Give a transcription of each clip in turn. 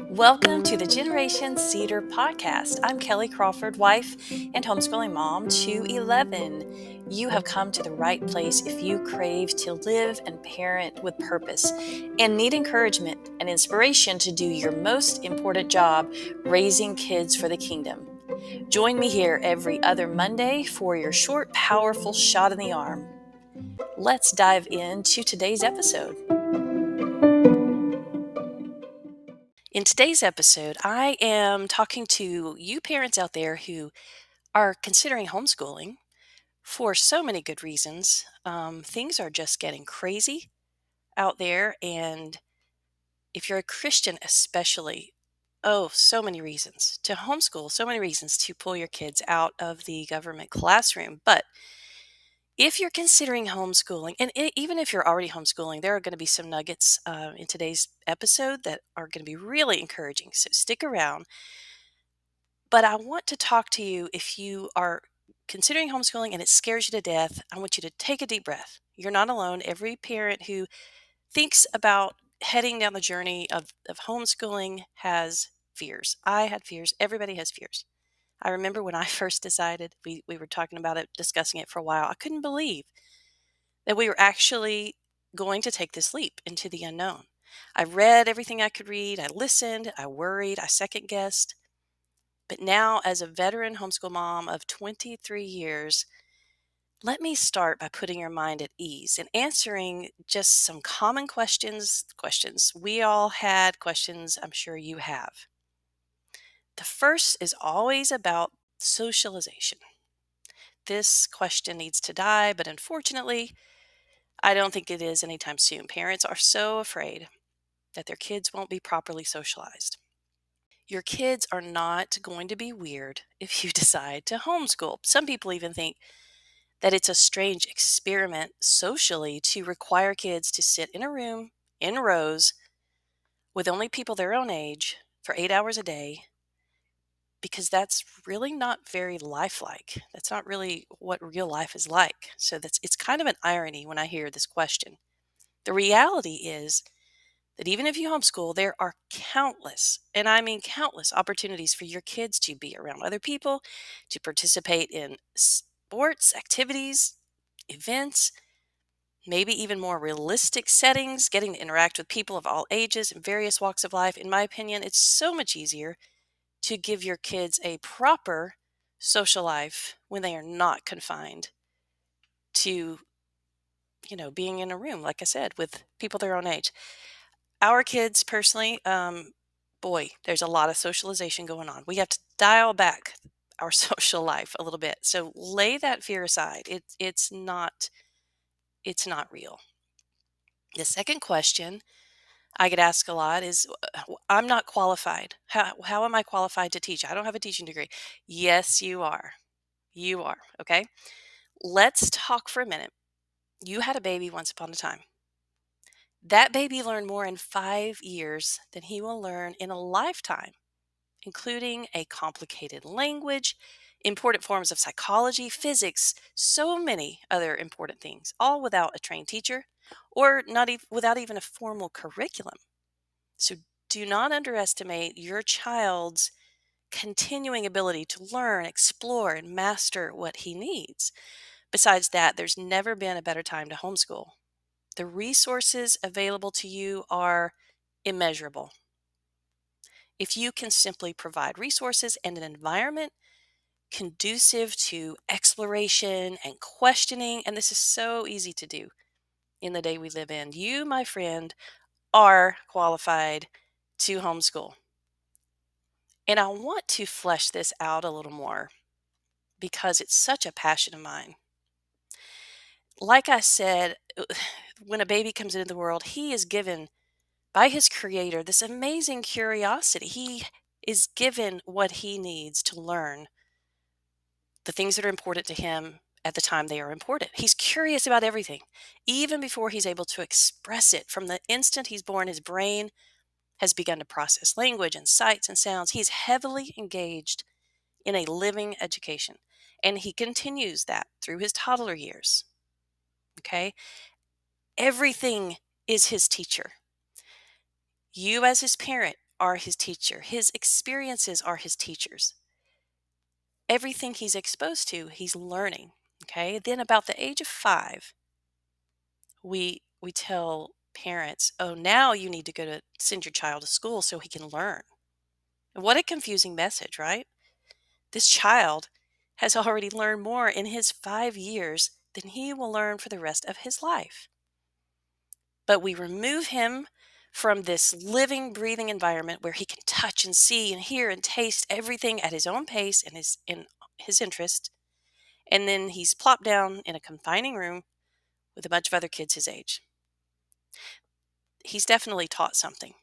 Welcome to the Generation Cedar podcast. I'm Kelly Crawford, wife and homeschooling mom to 11. You have come to the right place if you crave to live and parent with purpose and need encouragement and inspiration to do your most important job, raising kids for the kingdom. Join me here every other Monday for your short, powerful shot in the arm. Let's dive into today's episode. In today's episode, I am talking to you parents out there who are considering homeschooling for so many good reasons. Things are just getting crazy out there. And if you're a Christian, especially, so many reasons to homeschool, so many reasons to pull your kids out of the government classroom. But if you're considering homeschooling, and even if you're already homeschooling, there are going to be some nuggets in today's episode that are going to be really encouraging. So stick around. But I want to talk to you if you are considering homeschooling and it scares you to death. I want you to take a deep breath. You're not alone. Every parent who thinks about heading down the journey of homeschooling has fears. I had fears. Everybody has fears. I remember when I first decided, we were talking about it, discussing it for a while. I couldn't believe that we were actually going to take this leap into the unknown. I read everything I could read. I listened. I worried. I second guessed. But now, as a veteran homeschool mom of 23 years, let me start by putting your mind at ease and answering just some common questions. We all had, questions I'm sure you have. The first is always about socialization. This question needs to die, but unfortunately, I don't think it is anytime soon. Parents are so afraid that their kids won't be properly socialized. Your kids are not going to be weird if you decide to homeschool. Some people even think that it's a strange experiment socially to require kids to sit in a room in rows with only people their own age for 8 hours a day, because that's really not very lifelike. That's not really what real life is like. So it's kind of an irony when I hear this question. The reality is that even if you homeschool, there are countless, and I mean countless, opportunities for your kids to be around other people, to participate in sports, activities, events, maybe even more realistic settings, getting to interact with people of all ages and various walks of life. In my opinion, it's so much easier to give your kids a proper social life when they are not confined to, being in a room, like I said, with people their own age. Our kids, personally, boy, there's a lot of socialization going on. We have to dial back our social life a little bit. So lay that fear aside. It's not real. The second question I get asked a lot is, I'm not qualified. How am I qualified to teach? I don't have a teaching degree. Yes, you are. You are. Okay. Let's talk for a minute. You had a baby once upon a time. That baby learned more in 5 years than he will learn in a lifetime, including a complicated language, important forms of psychology, physics, so many other important things, all without a trained teacher or not without even a formal curriculum. So do not underestimate your child's continuing ability to learn, explore, and master what he needs. Besides that, there's never been a better time to homeschool. The resources available to you are immeasurable. If you can simply provide resources and an environment conducive to exploration and questioning, and this is so easy to do in the day we live in, you, my friend, are qualified to homeschool. And I want to flesh this out a little more because it's such a passion of mine. Like I said, when a baby comes into the world, he is given by his creator this amazing curiosity. He is given what he needs to learn the things that are important to him at the time they are important. He's curious about everything, even before he's able to express it. From the instant he's born, his brain has begun to process language and sights and sounds. He's heavily engaged in a living education, and he continues that through his toddler years. Okay. Everything is his teacher. You, as his parent, are his teacher. His experiences are his teachers. Everything he's exposed to, he's learning. Okay. Then, about the age of 5, we tell parents, oh, now you need to go to send your child to school so he can learn. And what a confusing message, right? This child has already learned more in his 5 years than he will learn for the rest of his life. But we remove him from this living, breathing environment where he can touch and see and hear and taste everything at his own pace and his interest. And then he's plopped down in a confining room with a bunch of other kids his age. He's definitely taught something.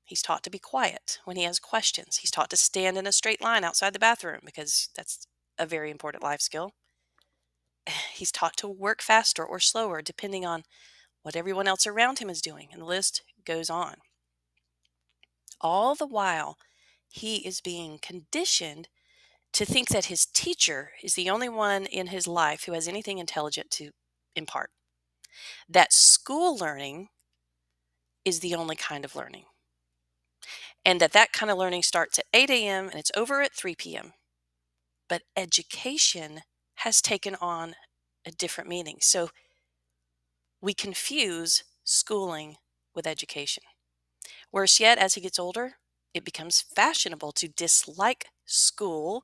He's taught to be quiet when he has questions. He's taught to stand in a straight line outside the bathroom because that's a very important life skill. He's taught to work faster or slower depending on what everyone else around him is doing, and the list goes on. All the while, he is being conditioned to think that his teacher is the only one in his life who has anything intelligent to impart. That school learning is the only kind of learning. And that kind of learning starts at 8 a.m. and it's over at 3 p.m. But education has taken on a different meaning. So we confuse schooling with education. Worse yet, as he gets older, it becomes fashionable to dislike school,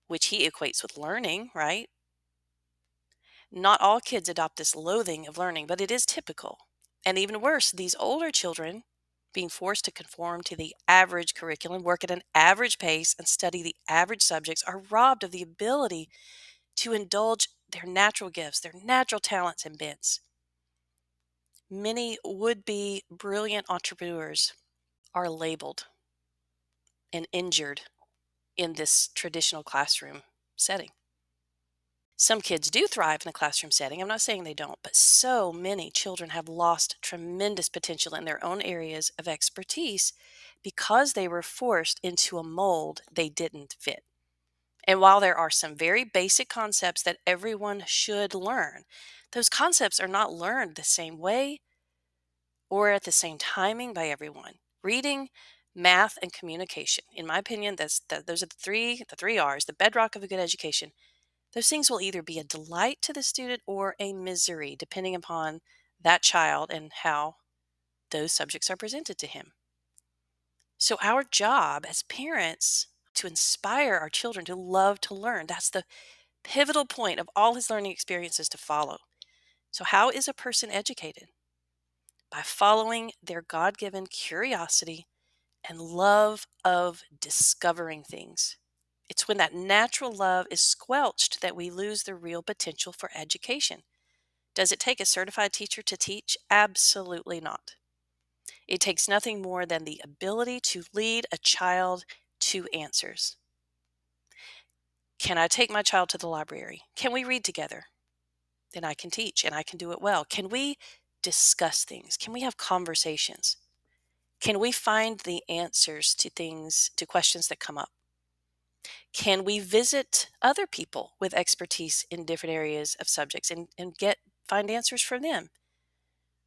which he equates with learning, right? Not all kids adopt this loathing of learning, but it is typical. And even worse, these older children being forced to conform to the average curriculum, work at an average pace, and study the average subjects are robbed of the ability to indulge their natural gifts, their natural talents and bents. Many would-be brilliant entrepreneurs are labeled and injured in this traditional classroom setting. Some kids do thrive in a classroom setting. I'm not saying they don't, but so many children have lost tremendous potential in their own areas of expertise because they were forced into a mold they didn't fit. And while there are some very basic concepts that everyone should learn, those concepts are not learned the same way or at the same timing by everyone. Reading, math, and communication. In my opinion, those are the three R's, the bedrock of a good education. Those things will either be a delight to the student or a misery, depending upon that child and how those subjects are presented to him. So our job as parents to inspire our children to love to learn. That's the pivotal point of all his learning experiences to follow. So how is a person educated? By following their God-given curiosity and love of discovering things. It's when that natural love is squelched that we lose the real potential for education. Does it take a certified teacher to teach? Absolutely not. It takes nothing more than the ability to lead a child to answers. Can I take my child to the library? Can we read together? Then I can teach and I can do it well. Can we discuss things? Can we have conversations? Can we find the answers to things, to questions that come up? Can we visit other people with expertise in different areas of subjects and find answers from them?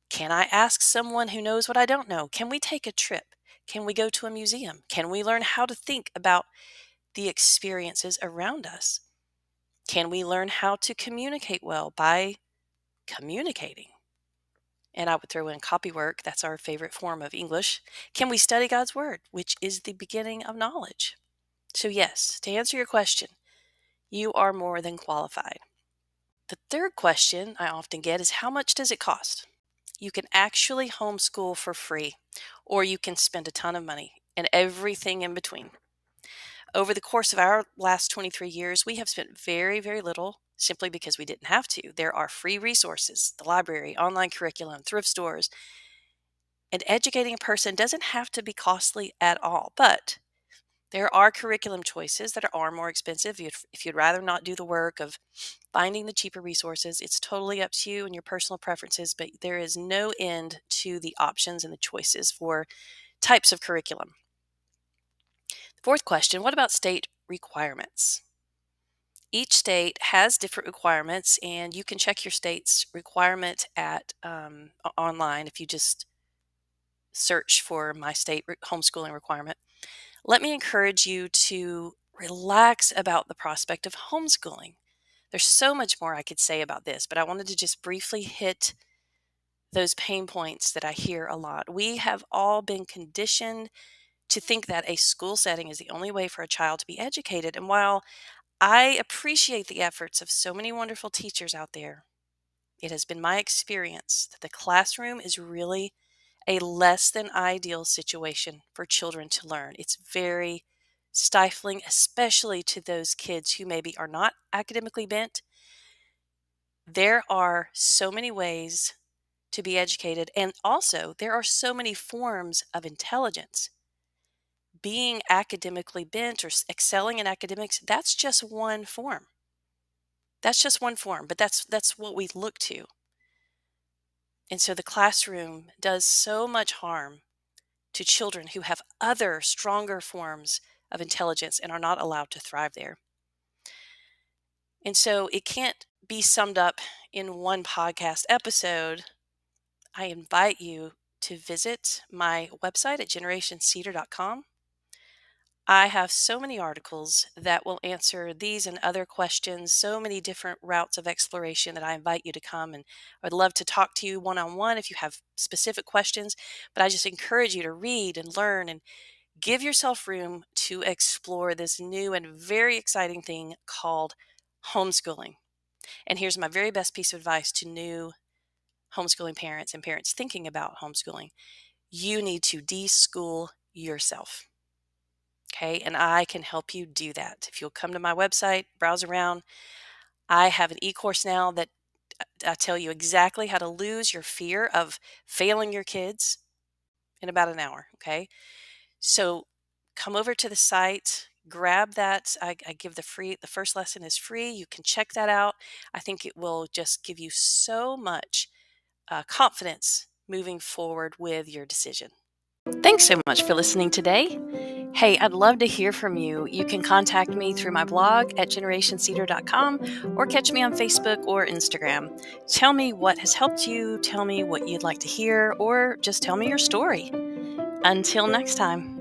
Can I ask someone who knows what I don't know? Can we take a trip? Can we go to a museum? Can we learn how to think about the experiences around us? Can we learn how to communicate well by communicating? And I would throw in copywork. That's our favorite form of English. Can we study God's Word, which is the beginning of knowledge? So, yes, to answer your question, you are more than qualified. The third question I often get is how much does it cost? You can actually homeschool for free, or you can spend a ton of money and everything in between. Over the course of our last 23 years, we have spent very, very little simply because we didn't have to. There are free resources, the library, online curriculum, thrift stores, and educating a person doesn't have to be costly at all. But there are curriculum choices that are more expensive. If you'd rather not do the work of finding the cheaper resources, it's totally up to you and your personal preferences, but there is no end to the options and the choices for types of curriculum. Fourth question, what about state requirements? Each state has different requirements, and you can check your state's requirement at online if you just search for my state homeschooling requirement. Let me encourage you to relax about the prospect of homeschooling. There's so much more I could say about this, but I wanted to just briefly hit those pain points that I hear a lot. We have all been conditioned to think that a school setting is the only way for a child to be educated. And while I appreciate the efforts of so many wonderful teachers out there, it has been my experience that the classroom is really a less than ideal situation for children to learn. It's very stifling, especially to those kids who maybe are not academically bent. There are so many ways to be educated, and also there are so many forms of intelligence. Being academically bent or excelling in academics, that's just one form. That's just one form, but that's what we look to. And so the classroom does so much harm to children who have other stronger forms of intelligence and are not allowed to thrive there. And so it can't be summed up in one podcast episode. I invite you to visit my website at generationscedar.com. I have so many articles that will answer these and other questions, so many different routes of exploration that I invite you to come. And I would love to talk to you one on one if you have specific questions. But I just encourage you to read and learn and give yourself room to explore this new and very exciting thing called homeschooling. And here's my very best piece of advice to new homeschooling parents and parents thinking about homeschooling. You need to de-school yourself. Okay, and I can help you do that. If you'll come to my website, browse around, I have an e-course now that I tell you exactly how to lose your fear of failing your kids in about an hour. Okay, so come over to the site, grab that. I give the first lesson is free. You can check that out. I think it will just give you so much confidence moving forward with your decision. Thanks so much for listening today. Hey, I'd love to hear from you. You can contact me through my blog at generationscedar.com or catch me on Facebook or Instagram. Tell me what has helped you, tell me what you'd like to hear, or just tell me your story. Until next time.